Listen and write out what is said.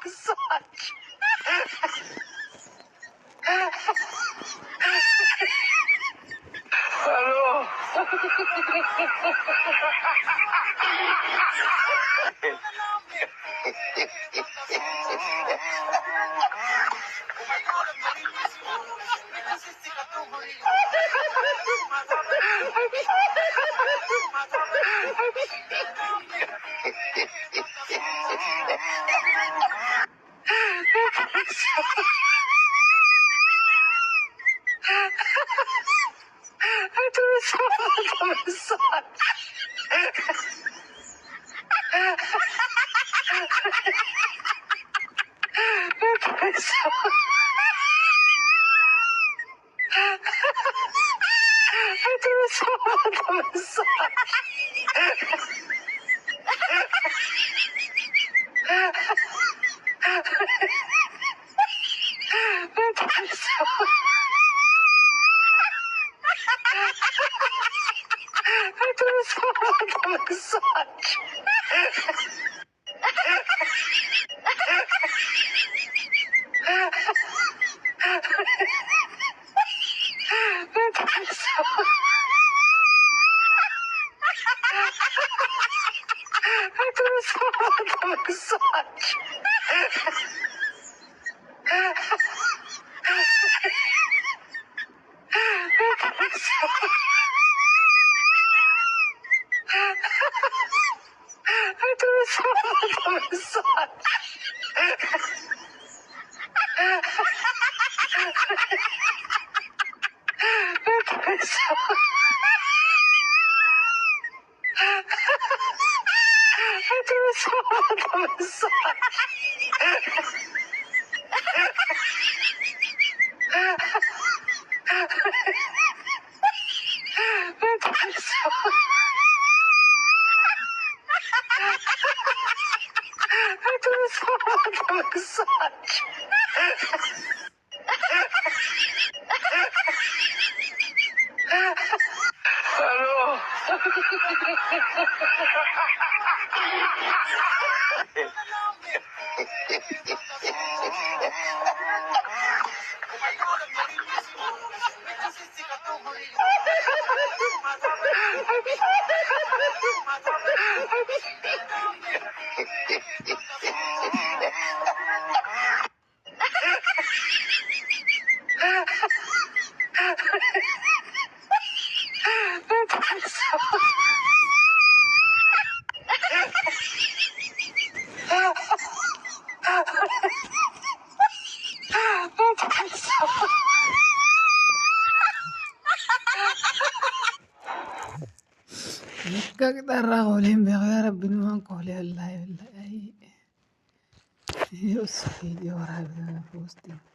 Massage. Hello. I do a massage. I do a massage. I do a massage. I do a massage. I do a massage. I do a massage. I do a massage. Hello. Kakak raholim ya Rabbi nuhan kohli Allah wallahi. Yus video rabi posting.